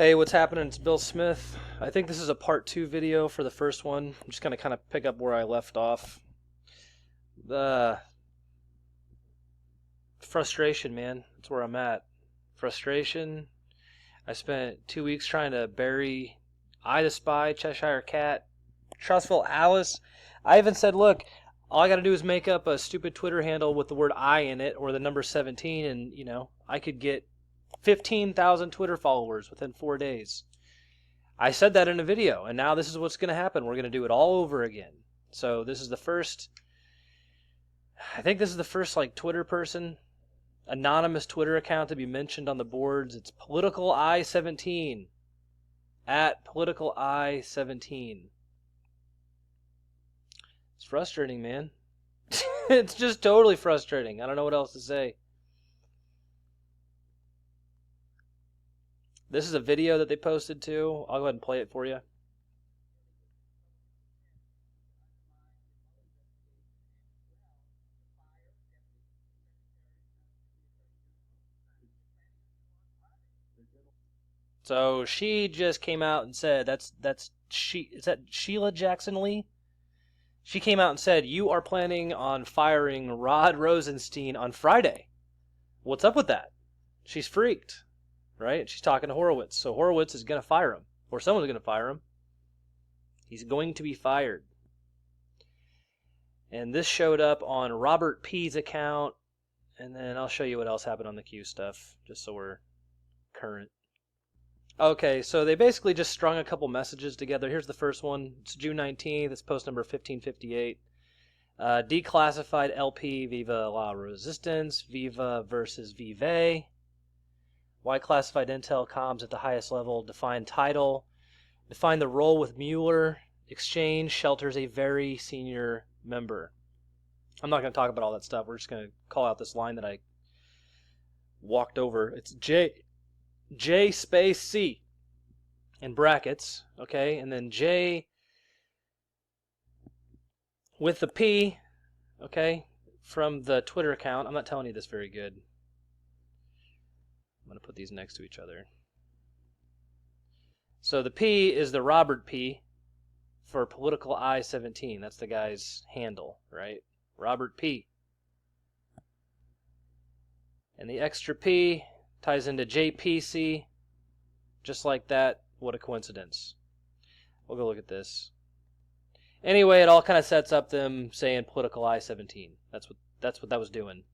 Hey, what's happening? It's Bill Smith. I think this is a part 2 video for the first one. I'm just going to kind of pick up where I left off. The frustration, man. That's where I'm at. Frustration. I spent 2 weeks trying to bury I the Spy, Cheshire Cat, Trustful Alice. I even said, look, all I got to do is make up a stupid Twitter handle with the word I in it or the number 17 and, I could get 15,000 Twitter followers within 4 days. I said that in a video, and now this is what's going to happen. We're going to do it all over again. So this is the first, I think this is the first Twitter person, anonymous Twitter account to be mentioned on the boards. It's Political I-17, at Political I-17. It's frustrating, man. It's just totally frustrating. I don't know what else to say. This is a video that they posted too. I'll go ahead and play it for you. So she just came out and said, is that Sheila Jackson Lee? She came out and said, you are planning on firing Rod Rosenstein on Friday. What's up with that? She's freaked. Right? She's talking to Horowitz. So Horowitz is going to fire him. Or someone's going to fire him. He's going to be fired. And this showed up on Robert P's account. And then I'll show you what else happened on the Q stuff. Just so we're current. Okay, so they basically just strung a couple messages together. Here's the first one. It's June 19th. It's post number 1558. Declassified LP, Viva la Resistance. Viva versus Vive. Why classified intel comms at the highest level? Define title. Define the role with Mueller. Exchange shelters a very senior member. I'm not going to talk about all that stuff. We're just going to call out this line that I walked over. It's J space C in brackets. Okay, and then J with the P. Okay, from the Twitter account. I'm not telling you this very good. I'm going to put these next to each other. So the P is the Robert P for Political I-17. That's the guy's handle, right? Robert P. And the extra P ties into JPC. Just like that. What a coincidence. We'll go look at this. Anyway, it all kind of sets up them saying Political I-17. That's what that was doing.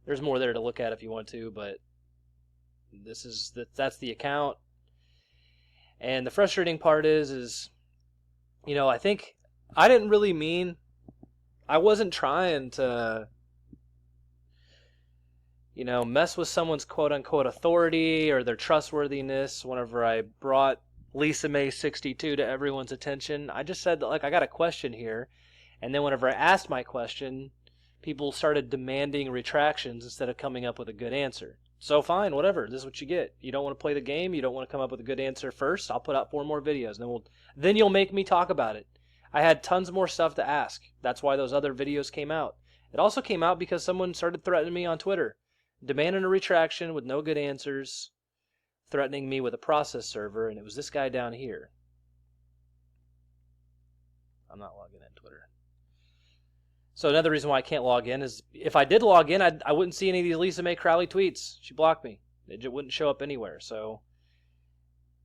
There's more there to look at if you want to, but that's the account. And the frustrating part is I think I didn't really mean, I wasn't trying to mess with someone's quote unquote authority or their trustworthiness whenever I brought Lisa May 62 to everyone's attention. I just said that I got a question here, and then whenever I asked my question, people started demanding retractions instead of coming up with a good answer. So fine, whatever. This is what you get. You don't want to play the game. You don't want to come up with a good answer first. I'll put out 4 more videos, and then you'll make me talk about it. I had tons more stuff to ask. That's why those other videos came out. It also came out because someone started threatening me on Twitter, demanding a retraction with no good answers, threatening me with a process server, and it was this guy down here. I'm not logging in Twitter. So another reason why I can't log in is if I did log in, I wouldn't see any of these Lisa Mei Crowley tweets. She blocked me. It wouldn't show up anywhere. So,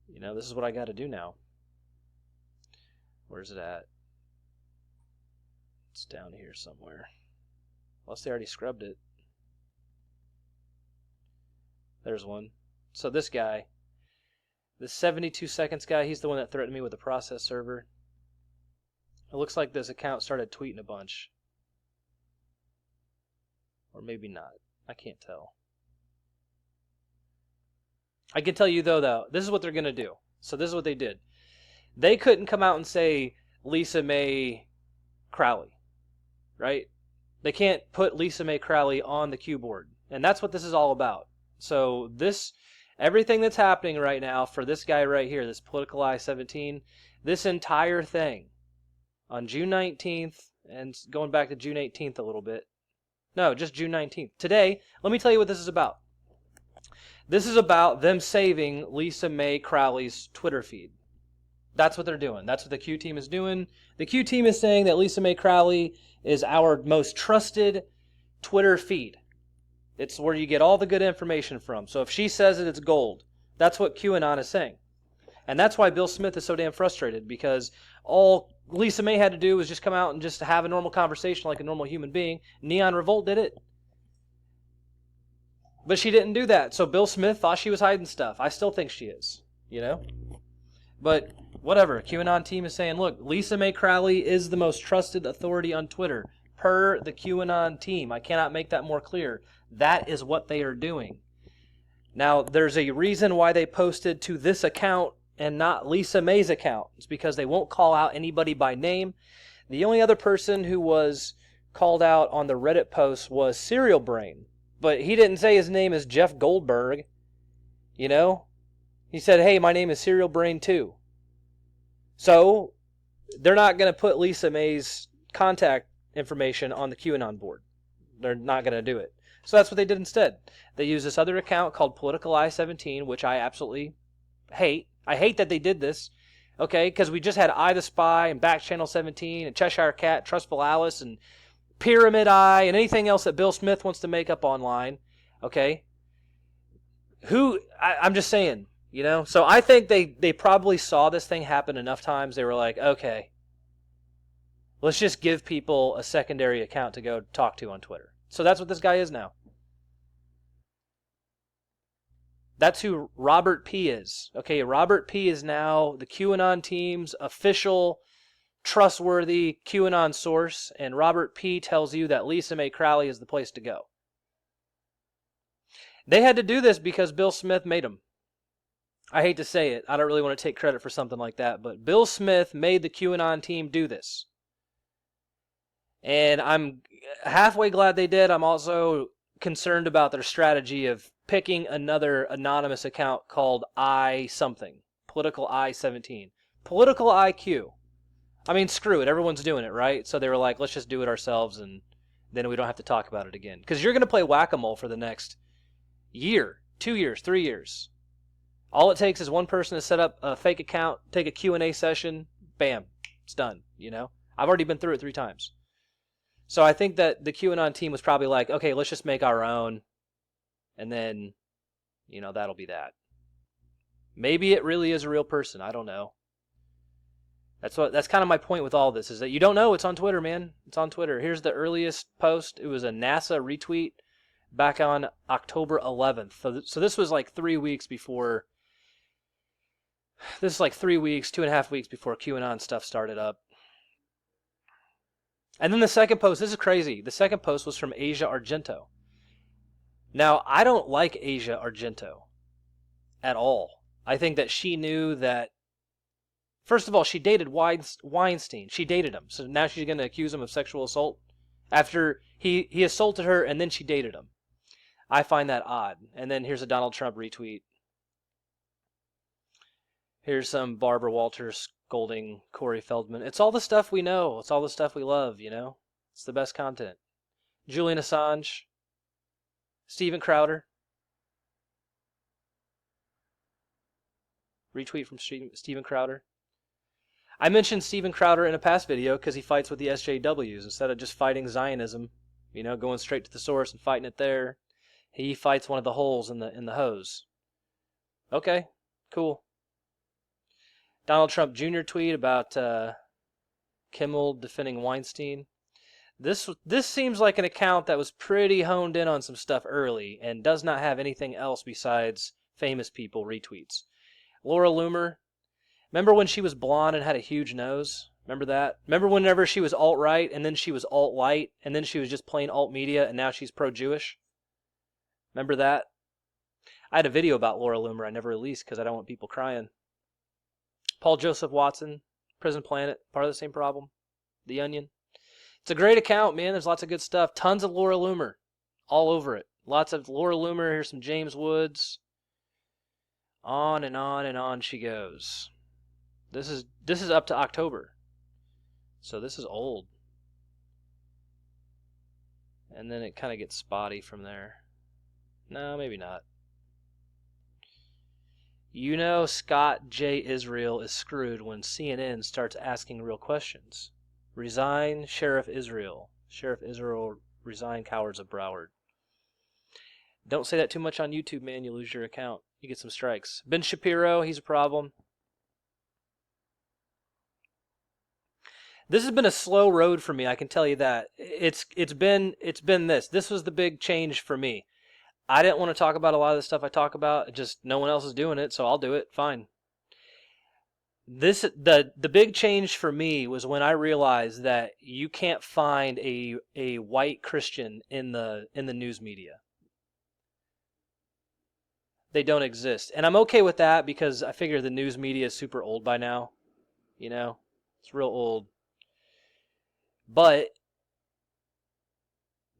this is what I got to do now. Where's it at? It's down here somewhere. Unless they already scrubbed it. There's one. So this guy, the 72 seconds guy, he's the one that threatened me with the process server. It looks like this account started tweeting a bunch. Or maybe not. I can't tell. I can tell you though, this is what they're going to do. So this is what they did. They couldn't come out and say Lisa Mei Crowley, right? They can't put Lisa Mei Crowley on the Q board. And that's what this is all about. So everything that's happening right now for this guy right here, this Political I-17, this entire thing on June 19th and going back to June 18th a little bit. No, just June 19th. Today, let me tell you what this is about. This is about them saving Lisa Mei Crowley's Twitter feed. That's what they're doing. That's what the Q team is doing. The Q team is saying that Lisa Mei Crowley is our most trusted Twitter feed. It's where you get all the good information from. So if she says it, it's gold. That's what QAnon is saying. And that's why Bill Smith is so damn frustrated, because all Lisa May had to do was just come out and just have a normal conversation like a normal human being. NeonRevolt did it. But she didn't do that. So Bill Smith thought she was hiding stuff. I still think she is, you know? But whatever. QAnon team is saying, look, Lisa May Crowley is the most trusted authority on Twitter, per the QAnon team. I cannot make that more clear. That is what they are doing. Now, there's a reason why they posted to this account and not Lisa May's account. It's because they won't call out anybody by name. The only other person who was called out on the Reddit post was Serial Brain. But he didn't say his name is Jeff Goldberg. You know? He said, hey, my name is Serial Brain too. So, they're not going to put Lisa May's contact information on the QAnon board. They're not going to do it. So that's what they did instead. They used this other account called Political I-17, which I absolutely hate. I hate that they did this, okay, because we just had I the Spy and Back Channel 17 and Cheshire Cat, Trustful Alice and Pyramid Eye and anything else that Bill Smith wants to make up online, okay? I'm just saying, you know? So I think they probably saw this thing happen enough times. They were like, okay, let's just give people a secondary account to go talk to on Twitter. So that's what this guy is now. That's who Robert P. is. Okay, Robert P. is now the QAnon team's official, trustworthy QAnon source, and Robert P. tells you that Lisa May Crowley is the place to go. They had to do this because Bill Smith made them. I hate to say it. I don't really want to take credit for something like that, but Bill Smith made the QAnon team do this. And I'm halfway glad they did. I'm also concerned about their strategy of picking another anonymous account called I something. Political I-17. Political IQ. I mean, screw it. Everyone's doing it, right? So they were like, let's just do it ourselves, and then we don't have to talk about it again. Because you're going to play whack-a-mole for the next year, 2 years, 3 years. All it takes is one person to set up a fake account, take a Q&A session, bam, it's done, you know? I've already been through it 3 times. So I think that the QAnon team was probably like, okay, let's just make our own, and then, you know, that'll be that. Maybe it really is a real person. I don't know. That's kind of my point with all this, is that you don't know. It's on Twitter, man. It's on Twitter. Here's the earliest post. It was a NASA retweet back on October 11th. So this was like 3 weeks before. This is like 3 weeks, 2.5 weeks before QAnon stuff started up. And then the second post, this is crazy. The second post was from Asia Argento. Now, I don't like Asia Argento at all. I think that she knew that, first of all, she dated Weinstein. She dated him. So now she's going to accuse him of sexual assault after he assaulted her and then she dated him. I find that odd. And then here's a Donald Trump retweet. Here's some Barbara Walters scolding Corey Feldman. It's all the stuff we know. It's all the stuff we love, you know? It's the best content. Julian Assange. Steven Crowder. Retweet from Steven Crowder. I mentioned Steven Crowder in a past video because he fights with the SJWs instead of just fighting Zionism, you know, going straight to the source and fighting it there. He fights one of the holes in the hose. Okay, cool. Donald Trump Jr. tweet about Kimmel defending Weinstein. This seems like an account that was pretty honed in on some stuff early and does not have anything else besides famous people retweets. Laura Loomer. Remember when she was blonde and had a huge nose? Remember that? Remember whenever she was alt-right and then she was alt-light and then she was just plain alt-media and now she's pro-Jewish? Remember that? I had a video about Laura Loomer I never released because I don't want people crying. Paul Joseph Watson, Prison Planet, part of the same problem. The Onion. It's a great account, man. There's lots of good stuff. Tons of Laura Loomer. All over it. Lots of Laura Loomer. Here's some James Woods. On and on and on she goes. This is up to October. So this is old. And then it kind of gets spotty from there. No, maybe not. You know Scott J. Israel is screwed when CNN starts asking real questions. Resign, Sheriff Israel. Sheriff Israel, resign, cowards of Broward. Don't say that too much on YouTube, man. You lose your account. You get some strikes. Ben Shapiro, he's a problem. This has been a slow road for me, I can tell you that. It's been this. This was the big change for me. I didn't want to talk about a lot of the stuff I talk about. Just no one else is doing it, so I'll do it. Fine. The big change for me was when I realized that you can't find a white Christian in the news media. They don't exist. And I'm okay with that because I figure the news media is super old by now. You know? It's real old. But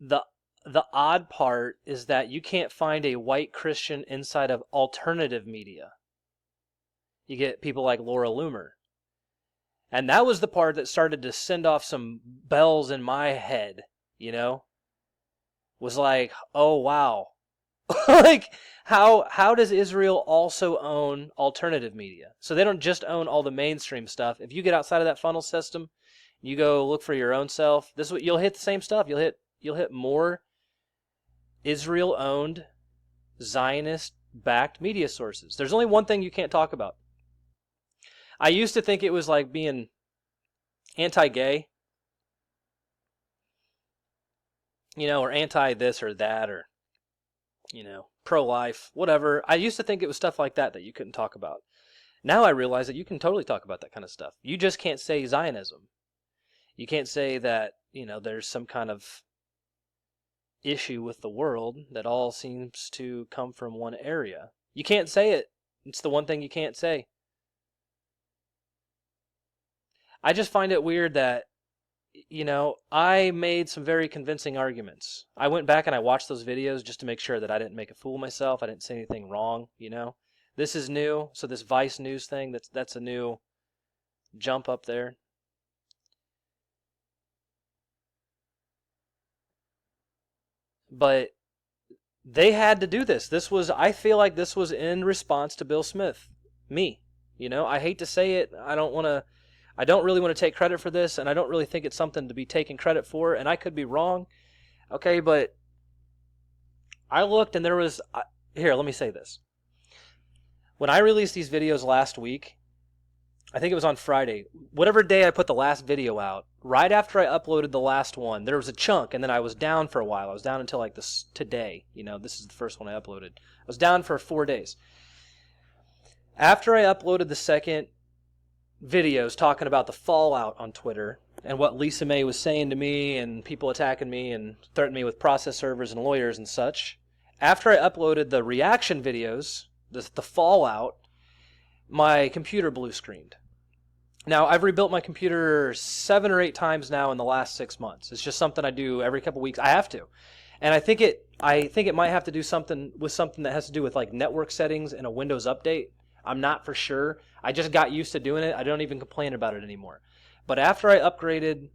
the odd part is that you can't find a white Christian inside of alternative media. You get people like Laura Loomer. And that was the part that started to send off some bells in my head, you know? Was like, oh wow. Like, how does Israel also own alternative media? So they don't just own all the mainstream stuff. If you get outside of that funnel system, you go look for your own self. This is what you'll hit the same stuff. You'll hit more Israel-owned, Zionist-backed media sources. There's only one thing you can't talk about. I used to think it was like being anti-gay, you know, or anti-this or that, or, you know, pro-life, whatever. I used to think it was stuff like that you couldn't talk about. Now I realize that you can totally talk about that kind of stuff. You just can't say Zionism. You can't say that, you know, there's some kind of issue with the world that all seems to come from one area. You can't say it. It's the one thing you can't say. I just find it weird that, you know, I made some very convincing arguments. I went back and I watched those videos just to make sure that I didn't make a fool of myself. I didn't say anything wrong, you know. This is new, so this Vice News thing, that's a new jump up there. But they had to do this. I feel like this was in response to Bill Smith. Me. You know, I hate to say it. I don't really want to take credit for this, and I don't really think it's something to be taken credit for, and I could be wrong. Okay, but I looked and there was... Here, let me say this. When I released these videos last week, I think it was on Friday, whatever day I put the last video out, right after I uploaded the last one, there was a chunk, and then I was down for a while. I was down until like this today. You know, this is the first one I uploaded. I was down for 4 days. After I uploaded the second videos talking about the fallout on Twitter and what Lisa May was saying to me and people attacking me and threatening me with process servers and lawyers and such, after I uploaded the reaction videos, the fallout, my computer blue screened. Now, I've rebuilt my computer 7 or 8 times now in the last 6 months. It's just something I do every couple weeks. I have to. And I think it might have to do something that has to do with like network settings and a Windows update. I'm not for sure. I just got used to doing it. I don't even complain about it anymore. But after I uploaded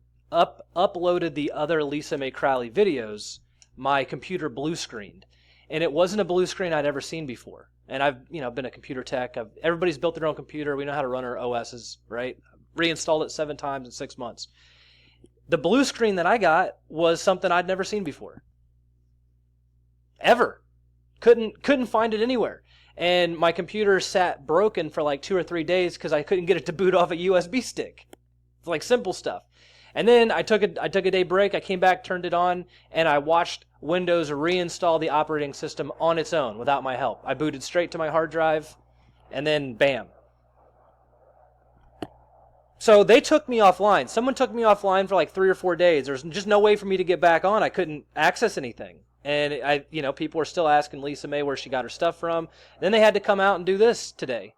the other Lisa Mei Crowley videos, my computer blue screened. And it wasn't a blue screen I'd ever seen before. And I've, you know, been a computer tech. Everybody's built their own computer. We know how to run our OSs, right? Reinstalled it 7 times in 6 months. The blue screen that I got was something I'd never seen before. Ever. Couldn't find it anywhere. And my computer sat broken for like 2 or 3 days because I couldn't get it to boot off a USB stick. It's like simple stuff. And then I took a day break. I came back, turned it on, and I watched Windows reinstall the operating system on its own without my help. I booted straight to my hard drive, and then bam. So they took me offline. Someone took me offline for like 3 or 4 days. There's just no way for me to get back on. I couldn't access anything. And people were still asking Lisa May where she got her stuff from. Then they had to come out and do this today.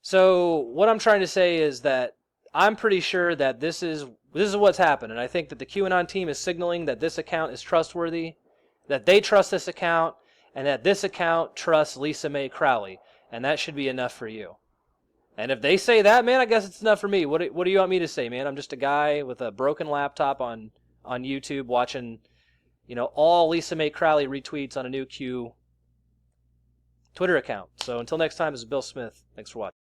So what I'm trying to say is that I'm pretty sure that this is what's happened. And I think that the QAnon team is signaling that this account is trustworthy, that they trust this account, and that this account trusts Lisa Mei Crowley. And that should be enough for you. And if they say that, man, I guess it's enough for me. What do you want me to say, man? I'm just a guy with a broken laptop on YouTube watching, all Lisa Mei Crowley retweets on a new Q Twitter account. So until next time, this is Bill Smith. Thanks for watching.